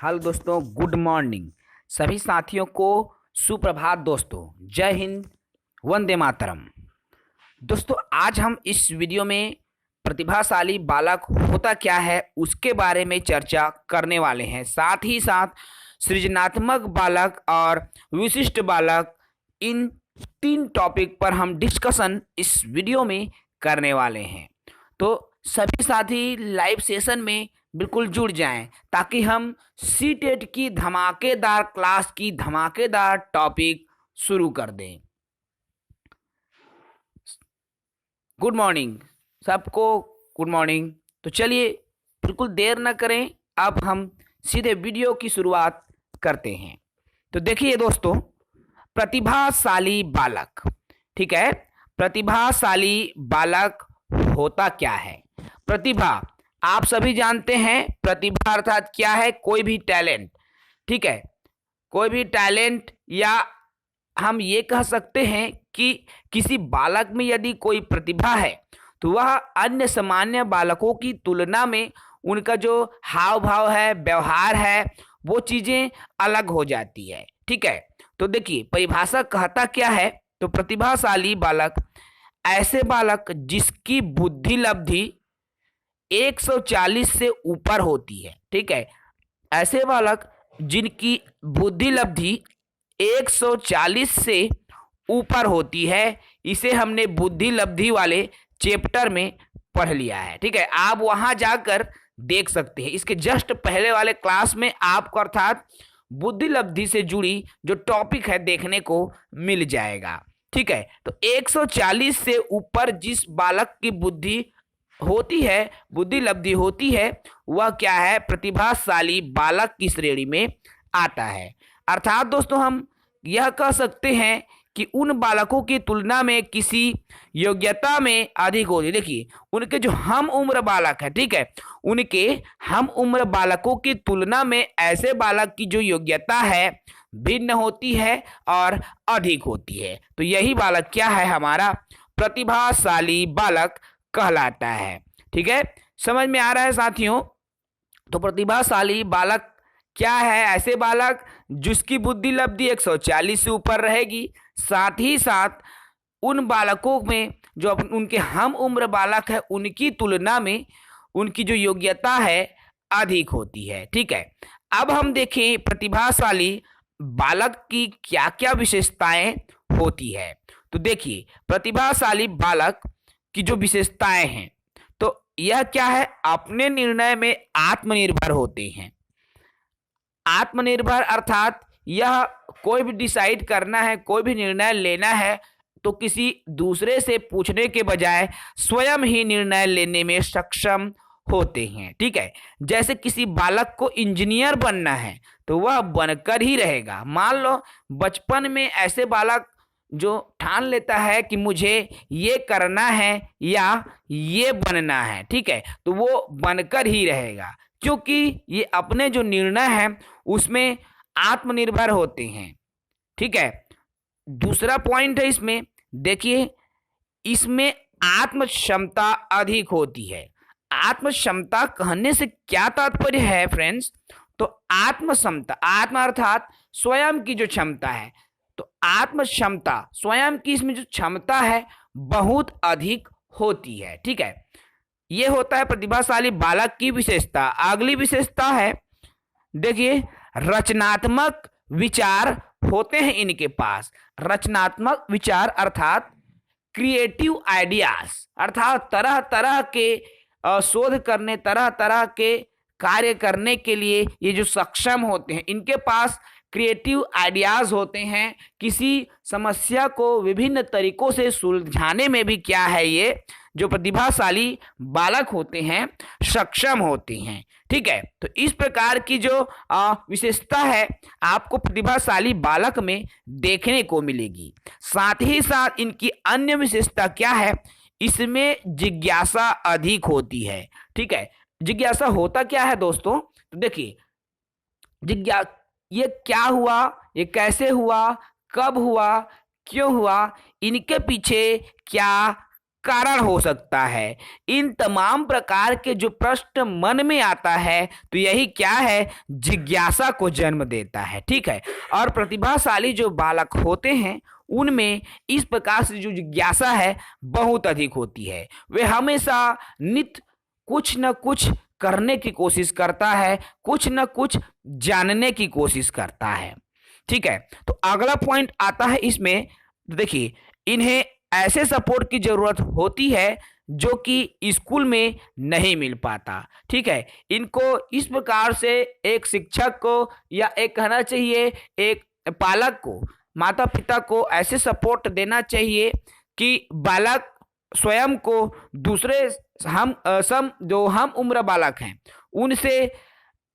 Hello दोस्तों, good morning. सभी साथियों को सुप्रभात दोस्तों। जय हिंद, वंदे मातरम। दोस्तों, आज हम इस वीडियो में प्रतिभाशाली बालक होता क्या है उसके बारे में चर्चा करने वाले हैं। साथ ही साथ सृजनात्मक बालक और विशिष्ट बालक, इन तीन टॉपिक पर हम डिस्कशन इस वीडियो में करने वाले हैं। तो सभी साथी लाइव सेशन में बिल्कुल जुड़ जाएं ताकि हम सीटेट की धमाकेदार क्लास की धमाकेदार टॉपिक शुरू कर दें। गुड मॉर्निंग सबको, गुड मॉर्निंग। तो चलिए बिल्कुल देर न करें, अब हम सीधे वीडियो की शुरुआत करते हैं। तो देखिए दोस्तों, प्रतिभाशाली बालक, ठीक है। प्रतिभाशाली बालक होता क्या है? प्रतिभा आप सभी जानते हैं। प्रतिभा अर्थात क्या है? कोई भी टैलेंट, ठीक है। कोई भी टैलेंट, या हम ये कह सकते हैं कि किसी बालक में यदि कोई प्रतिभा है तो वह अन्य सामान्य बालकों की तुलना में उनका जो हाव भाव है, व्यवहार है, वो चीजें अलग हो जाती है, ठीक है। तो देखिए परिभाषा कहता क्या है, तो प्रतिभाशाली बालक ऐसे बालक जिसकी बुद्धि लब्धि 140 से ऊपर होती है, ठीक है। ऐसे बालक जिनकी बुद्धि लब्धि 140 से ऊपर होती है, इसे हमने बुद्धि लब्धि वाले चैप्टर में पढ़ लिया है, ठीक है। आप वहां जाकर देख सकते हैं। इसके जस्ट पहले वाले क्लास में आपको अर्थात बुद्धि लब्धि से जुड़ी जो टॉपिक है देखने को मिल जाएगा, ठीक है। तो 140 से ऊपर जिस बालक की बुद्धि होती है, बुद्धि लब्धि होती है, वह क्या है? प्रतिभाशाली बालक की श्रेणी में आता है। अर्थात दोस्तों हम यह कह सकते हैं कि उन बालकों की तुलना में किसी योग्यता में अधिक होती है। देखिए उनके जो हम उम्र बालक है, ठीक है, उनके हम उम्र बालकों की तुलना में ऐसे बालक की जो योग्यता है भिन्न होती है और अधिक होती है। तो यही बालक क्या है? हमारा प्रतिभाशाली बालक कहलाता है, ठीक है। समझ में आ रहा है साथियों? तो प्रतिभाशाली बालक क्या है? ऐसे बालक जिसकी बुद्धि लब्धि 140 से ऊपर रहेगी। साथ ही साथ उन बालकों में जो उनके हम उम्र बालक है उनकी तुलना में उनकी जो योग्यता है अधिक होती है, ठीक है। अब हम देखें प्रतिभाशाली बालक की क्या क्या विशेषताएं होती है। तो देखिए प्रतिभाशाली बालक की जो विशेषताएं हैं, तो यह क्या है? अपने निर्णय में आत्मनिर्भर होते हैं। आत्मनिर्भर अर्थात यह कोई भी डिसाइड करना है, कोई भी निर्णय लेना है तो किसी दूसरे से पूछने के बजाय स्वयं ही निर्णय लेने में सक्षम होते हैं, ठीक है। जैसे किसी बालक को इंजीनियर बनना है तो वह बनकर ही रहेगा। मान लो बचपन में ऐसे बालक जो ठान लेता है कि मुझे ये करना है या ये बनना है, ठीक है, तो वो बनकर ही रहेगा, क्योंकि ये अपने जो निर्णय है उसमें आत्मनिर्भर होते हैं, ठीक है। दूसरा पॉइंट है इसमें, देखिए इसमें आत्म क्षमता अधिक होती है। आत्म क्षमता कहने से क्या तात्पर्य है फ्रेंड्स? तो आत्म क्षमता, आत्म अर्थात स्वयं की जो क्षमता है, तो आत्म क्षमता स्वयं की इसमें जो क्षमता है बहुत अधिक होती है, ठीक है। यह होता है प्रतिभाशाली बालक की विशेषता। अगली विशेषता है, देखिए रचनात्मक विचार होते हैं इनके पास। रचनात्मक विचार अर्थात क्रिएटिव आइडियाज, अर्थात तरह तरह के शोध करने, तरह तरह के कार्य करने के लिए ये जो सक्षम होते हैं, इनके पास क्रिएटिव आइडियाज होते हैं। किसी समस्या को विभिन्न तरीकों से सुलझाने में भी क्या है, ये जो प्रतिभाशाली बालक होते हैं सक्षम होते हैं, ठीक है। तो इस प्रकार की जो विशेषता है आपको प्रतिभाशाली बालक में देखने को मिलेगी। साथ ही साथ इनकी अन्य विशेषता क्या है? इसमें जिज्ञासा अधिक होती है, ठीक है। जिज्ञासा होता क्या है दोस्तों? तो देखिए ये क्या हुआ, ये कैसे हुआ, कब हुआ, क्यों हुआ, इनके पीछे क्या कारण हो सकता है। इन तमाम प्रकार के जो प्रश्न मन में आता है तो यही क्या है, जिज्ञासा को जन्म देता है। ठीक है, और प्रतिभाशाली जो बालक होते हैं उनमें इस प्रकार से जो जिज्ञासा है बहुत अधिक होती है। वे हमेशा नित्य कुछ न कुछ करने की कोशिश करता है, कुछ न कुछ जानने की कोशिश करता है। ठीक है, तो अगला पॉइंट आता है इसमें, देखिए इन्हें ऐसे सपोर्ट की जरूरत होती है जो कि स्कूल में नहीं मिल पाता। ठीक है, इनको इस प्रकार से एक शिक्षक को या एक कहना चाहिए एक पालक को, माता पिता को ऐसे सपोर्ट देना चाहिए कि बालक स्वयं को दूसरे जो हम उम्र बालक हैं उनसे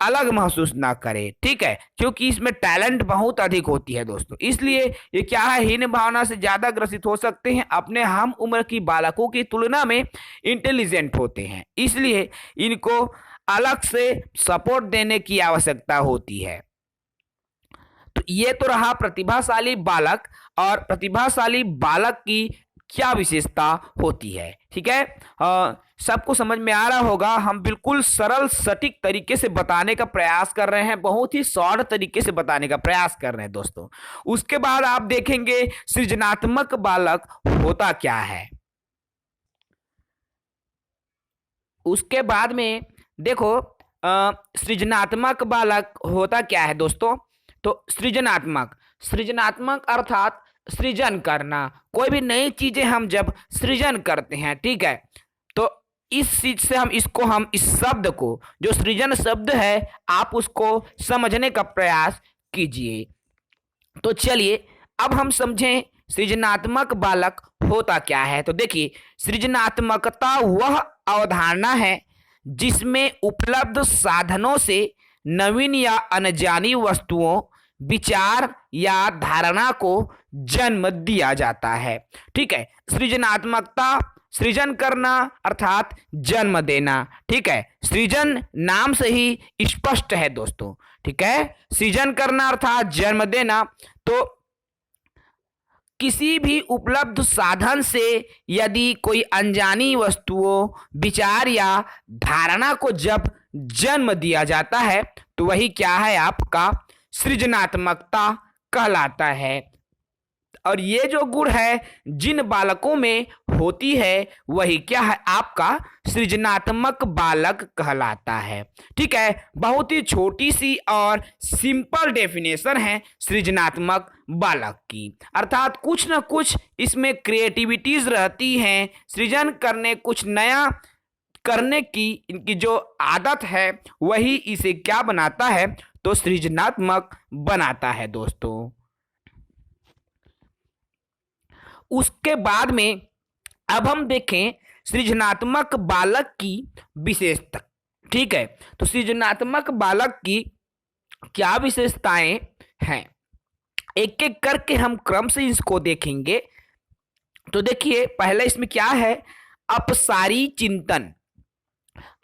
अलग महसूस ना करे। ठीक है, क्योंकि इसमें टैलेंट बहुत अधिक होती है दोस्तों, इसलिए ये क्या है, हीन भावना से ज्यादा ग्रसित हो सकते हैं, अपने हम उम्र की बालकों की तुलना में इंटेलिजेंट होते हैं, इसलिए इनको अलग से सपोर्ट देने की आवश्यकता होती है। तो ये तो रहा प्रतिभाशाली बालक और प्रतिभाशाली बालक की क्या विशेषता होती है। ठीक है, सबको समझ में आ रहा होगा, हम बिल्कुल सरल सटीक तरीके से बताने का प्रयास कर रहे हैं, बहुत ही शॉर्ट तरीके से बताने का प्रयास कर रहे हैं दोस्तों। उसके बाद आप देखेंगे सृजनात्मक बालक होता क्या है। उसके बाद में देखो सृजनात्मक बालक होता क्या है दोस्तों। तो सृजनात्मक अर्थात सृजन करना, कोई भी नई चीजें हम जब सृजन करते हैं, ठीक है, तो इस चीज से हम इस शब्द को, जो सृजन शब्द है, आप उसको समझने का प्रयास कीजिए। तो चलिए अब हम समझें सृजनात्मक बालक होता क्या है। तो देखिए सृजनात्मकता वह अवधारणा है जिसमें उपलब्ध साधनों से नवीन या अनजानी वस्तुओं, विचार या धारणा को जन्म दिया जाता है। ठीक है, सृजनात्मकता सृजन करना अर्थात जन्म देना। ठीक है, सृजन नाम से ही स्पष्ट है दोस्तों। ठीक है, सृजन करना अर्थात जन्म देना। तो किसी भी उपलब्ध साधन से यदि कोई अनजानी वस्तुओं, विचार या धारणा को जब जन्म दिया जाता है तो वही क्या है, आपका सृजनात्मकता कहलाता है। और ये जो गुण है जिन बालकों में होती है वही क्या है, आपका सृजनात्मक बालक कहलाता है। ठीक है, बहुत ही छोटी सी और सिंपल डेफिनेशन है सृजनात्मक बालक की, अर्थात कुछ न कुछ इसमें क्रिएटिविटीज रहती हैं, सृजन करने, कुछ नया करने की इनकी जो आदत है वही इसे क्या बनाता है, तो सृजनात्मक बनाता है दोस्तों। उसके बाद में अब हम देखें सृजनात्मक बालक की विशेषता। ठीक है, तो सृजनात्मक बालक की क्या विशेषताएं हैं, एक एक करके हम क्रम से इसको देखेंगे। तो देखिए पहले इसमें क्या है, अपसारी चिंतन।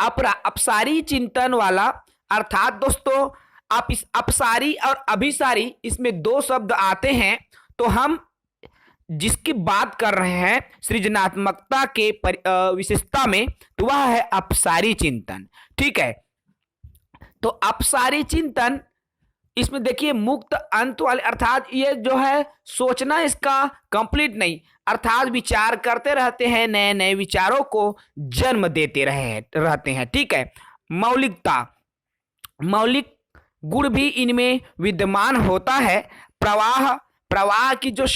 अपसारी चिंतन वाला अर्थात दोस्तों आप इस अपसारी और अभिसारी इसमें दो शब्द आते हैं, तो हम जिसकी बात कर रहे हैं सृजनात्मकता के विशेषता में, तो वह है अपसारी चिंतन। ठीक है, तो अपसारी चिंतन इसमें देखिए मुक्त अंत वाले, अर्थात ये जो है सोचना इसका कंप्लीट नहीं, अर्थात विचार करते रहते हैं, नए नए विचारों को जन्म देते रहते हैं। ठीक है, मौलिक गुण भी इनमें विद्यमान होता है। प्रवाह की जो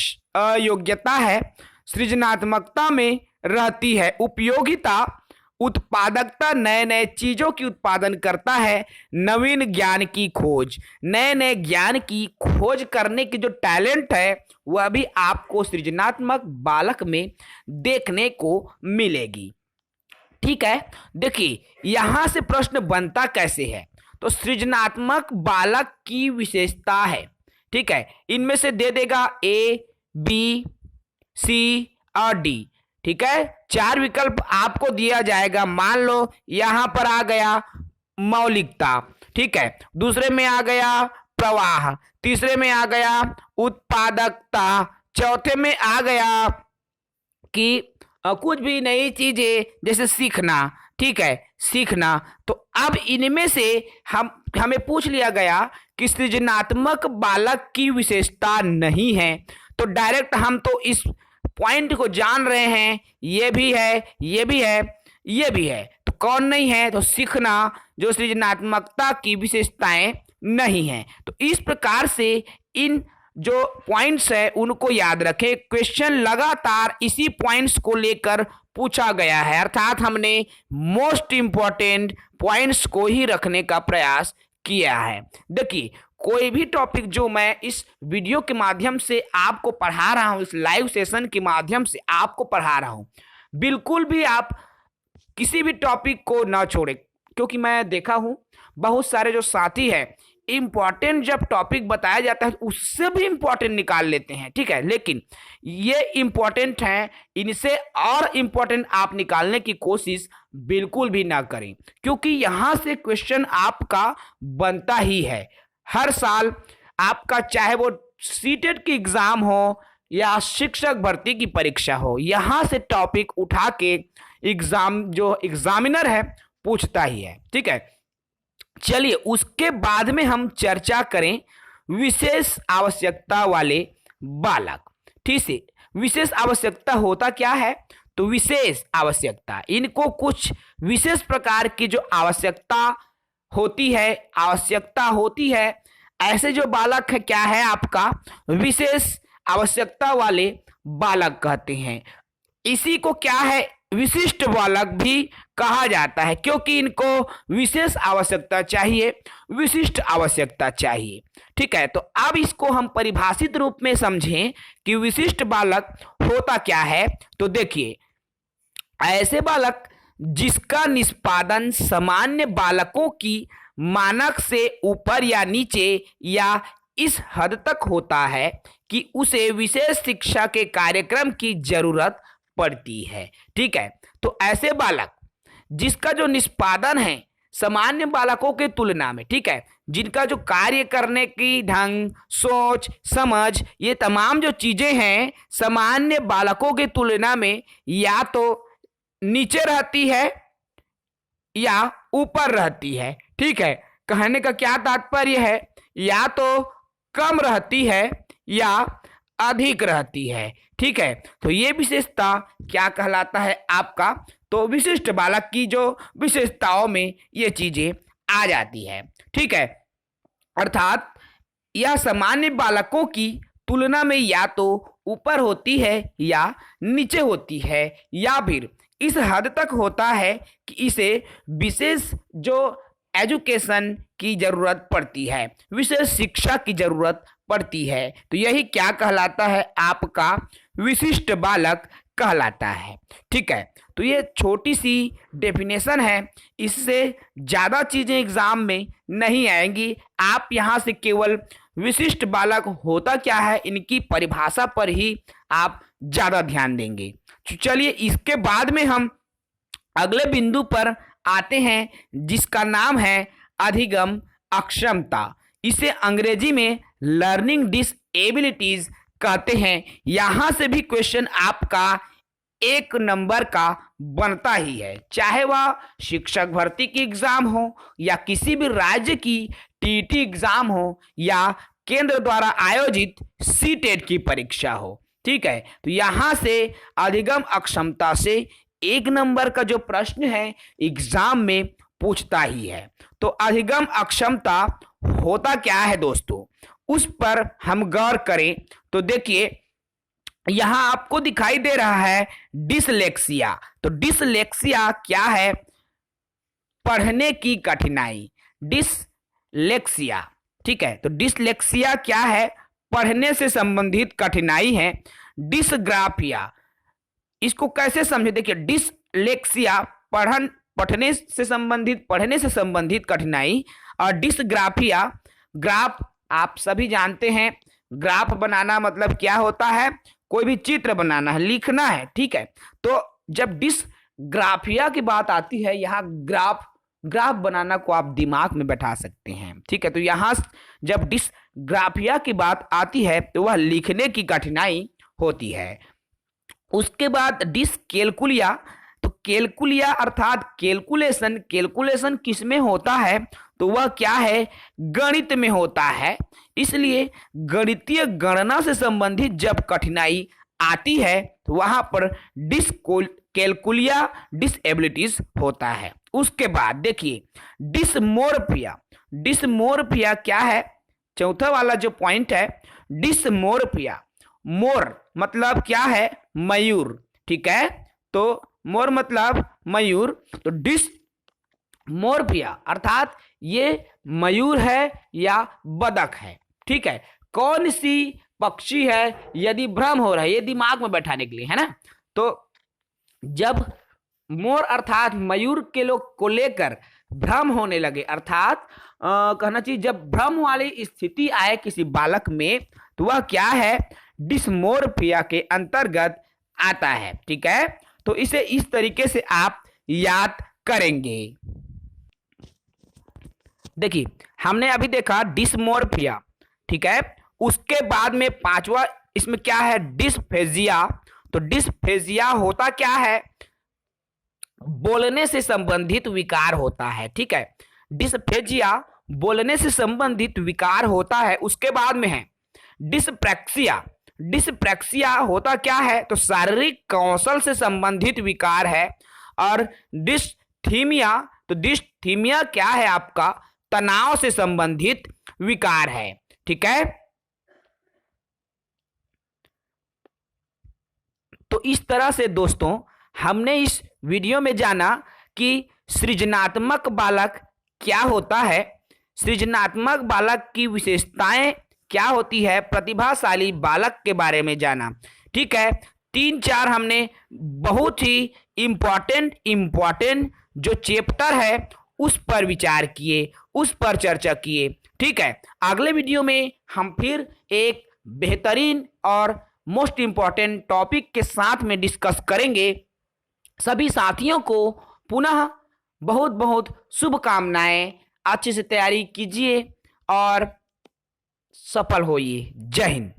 योग्यता है सृजनात्मकता में रहती है। उपयोगिता, उत्पादकता, नए नए चीजों की उत्पादन करता है। नवीन ज्ञान की खोज, नए नए ज्ञान की खोज करने की जो टैलेंट है वह भी आपको सृजनात्मक बालक में देखने को मिलेगी। ठीक है, देखिए यहां से प्रश्न बनता कैसे है, तो सृजनात्मक बालक की विशेषता है। ठीक है, इनमें से दे देगा ए, बी, सी और डी। ठीक है, चार विकल्प आपको दिया जाएगा। मान लो यहां पर आ गया मौलिकता, ठीक है, दूसरे में आ गया प्रवाह, तीसरे में आ गया उत्पादकता, चौथे में आ गया कि कुछ भी नई चीजें जैसे सीखना, ठीक है, सीखना। तो अब इनमें से हमें पूछ लिया गया कि सृजनात्मक बालक की विशेषता नहीं है, तो डायरेक्ट हम तो इस पॉइंट को जान रहे हैं, ये भी है, ये भी है, ये भी है, तो कौन नहीं है? तो सीखना जो सृजनात्मकता की विशेषताएं नहीं है। तो इस प्रकार से इन जो पॉइंट्स है उनको याद रखें। क्वेश्चन लगातार इसी पॉइंट्स को लेकर पूछा गया है, अर्थात हमने मोस्ट इंपॉर्टेंट पॉइंट्स को ही रखने का प्रयास किया है। देखिए, कोई भी टॉपिक जो मैं इस वीडियो के माध्यम से आपको पढ़ा रहा हूं, इस लाइव सेशन के माध्यम से आपको पढ़ा रहा हूं, बिल्कुल भी आप किसी भी टॉपिक को ना छोड़े, क्योंकि मैं देखा हूं बहुत सारे जो साथी हैं इंपॉर्टेंट जब टॉपिक बताया जाता है उससे भी इंपॉर्टेंट निकाल लेते हैं, ठीक है, लेकिन ये इंपॉर्टेंट हैं, इनसे और इंपॉर्टेंट आप निकालने की कोशिश बिल्कुल भी ना करें, क्योंकि यहां से क्वेश्चन आपका बनता ही है हर साल आपका, चाहे वो सीटेट की एग्जाम हो या शिक्षक भर्ती की परीक्षा हो, यहां से टॉपिक उठा के एग्जाम जो एग्जामिनर है पूछता ही है, ठीक है। चलिए, उसके बाद में हम चर्चा करें विशेष आवश्यकता वाले बालक। ठीक है, विशेष आवश्यकता होता क्या है? तो विशेष आवश्यकता, इनको कुछ विशेष प्रकार की जो आवश्यकता होती है, ऐसे जो बालक है क्या है आपका विशेष आवश्यकता वाले बालक कहते हैं। इसी को क्या है विशिष्ट बालक भी कहा जाता है, क्योंकि इनको विशेष आवश्यकता चाहिए, विशिष्ट आवश्यकता चाहिए, ठीक है। तो अब इसको हम परिभाषित रूप में समझें कि विशिष्ट बालक होता क्या है। तो देखिए, ऐसे बालक जिसका निष्पादन सामान्य बालकों की मानक से ऊपर या नीचे या इस हद तक होता है कि उसे विशेष शिक्षा के कार्यक्रम की जरूरत पड़ती है, ठीक है। तो ऐसे बालक जिसका जो निष्पादन है सामान्य बालकों के तुलना में, ठीक है, जिनका जो कार्य करने की ढंग, सोच, समझ, ये तमाम जो चीजें हैं सामान्य बालकों के तुलना में या तो नीचे रहती है या ऊपर रहती है, ठीक है। कहने का क्या तात्पर्य है, या तो कम रहती है या अधिक रहती है, ठीक है। तो ये विशेषता क्या कहलाता है आपका? तो विशिष्ट बालक की जो विशेषताओं में ये चीजें आ जाती है, ठीक है। अर्थात यह सामान्य बालकों की तुलना में या तो ऊपर होती है या नीचे होती है, या फिर इस हद तक होता है कि इसे विशेष जो एजुकेशन की जरूरत पड़ती है, विशेष शिक्षा की जरूरत पड़ती है। तो यही क्या कहलाता है आपका विशिष्ट बालक कहलाता है, ठीक है। तो ये छोटी सी डेफिनेशन है, इससे ज़्यादा चीज़ें एग्जाम में नहीं आएंगी। आप यहाँ से केवल विशिष्ट बालक होता क्या है इनकी परिभाषा पर ही आप ज़्यादा ध्यान देंगे। चलिए, इसके बाद में हम अगले बिंदु पर आते हैं जिसका नाम है अधिगम अक्षमता। इसे अंग्रेजी में लर्निंग डिसएबिलिटीज कहते हैं। यहां से भी क्वेश्चन आपका 1 नंबर का बनता ही है, चाहे वह शिक्षक भर्ती की एग्जाम हो या किसी भी राज्य की टीटी एग्जाम हो या केंद्र द्वारा आयोजित सीटेट की परीक्षा हो, ठीक है। तो यहां से अधिगम अक्षमता से 1 नंबर का जो प्रश्न है एग्जाम में पूछता ही है। तो अधिगम अक्षमता होता क्या है दोस्तों, उस पर हम गौर करें तो देखिए, यहां आपको दिखाई दे रहा है डिसलेक्सिया। तो डिसलेक्सिया क्या है? पढ़ने की कठिनाई, डिसलेक्सिया, ठीक है। तो डिसलेक्सिया क्या है? पढ़ने से संबंधित कठिनाई है। डिसग्राफिया, इसको कैसे समझे? देखिए, डिसलेक्सिया पढ़ने से संबंधित कठिनाई, और डिसग्राफिया, ग्राफ आप सभी जानते हैं, ग्राफ बनाना मतलब क्या होता है? कोई भी चित्र बनाना है, लिखना है, ठीक है। तो जब डिसग्राफिया की बात आती है, यहाँ ग्राफ बनाना को आप दिमाग में बैठा सकते हैं, ठीक है। तो यहाँ जब डिसग्राफिया की बात आती है तो वह लिखने की कठिनाई होती है। उसके बाद डिसकैलकुलिया। तो कैलकुलिया अर्थात कैलकुलेशन, कैलकुलेशन किस में होता है? तो वह क्या है? गणित में होता है। इसलिए गणितीय गणना से संबंधित जब कठिनाई आती है तो वहां पर डिसकैलकुलिया डिसएबिलिटीज होता है। उसके बाद देखिए डिसमोर्फिया। डिसमोर्फिया क्या है? चौथा वाला जो पॉइंट है डिसमोर्फिया। मोर मतलब क्या है? मयूर, ठीक है। तो मोर मतलब मयूर, तो डिसमोर्फिया अर्थात ये मयूर है या बदक है, ठीक है। कौन सी पक्षी है? यदि भ्रम हो रहा है, ये दिमाग में बैठाने के लिए है ना। तो जब मोर अर्थात मयूर के लोग को लेकर भ्रम होने लगे, अर्थात कहना चाहिए जब भ्रम वाली स्थिति आए किसी बालक में, तो वह क्या है? डिसमोर्फिया के अंतर्गत आता है, ठीक है। तो इसे इस तरीके से आप याद करेंगे। देखिए हमने अभी देखा डिसमोर्फिया, ठीक है। उसके बाद में पांचवा इसमें क्या है? डिस्फेजिया। तो डिस्फेजिया होता क्या है? बोलने से संबंधित विकार होता है, ठीक है। डिस्फेजिया बोलने से संबंधित विकार होता है। उसके बाद में है डिस्प्रैक्सिया। डिस्प्रैक्सिया होता क्या है? तो शारीरिक कौशल से संबंधित विकार है। और डिस्थीमिया, तो डिस्थीमिया क्या है? आपका तनाव से संबंधित विकार है, ठीक है। तो इस तरह से दोस्तों हमने इस वीडियो में जाना कि सृजनात्मक बालक क्या होता है, सृजनात्मक बालक की विशेषताएं क्या होती है, प्रतिभाशाली बालक के बारे में जाना, ठीक है। 3-4 हमने बहुत ही इम्पोर्टेंट जो चैप्टर है उस पर विचार किए, उस पर चर्चा किए, ठीक है। अगले वीडियो में हम फिर एक बेहतरीन और मोस्ट इम्पॉर्टेंट टॉपिक के साथ में डिस्कस करेंगे। सभी साथियों को पुनः बहुत बहुत शुभकामनाएं। अच्छे से तैयारी कीजिए और सफल होइए। जय हिंद।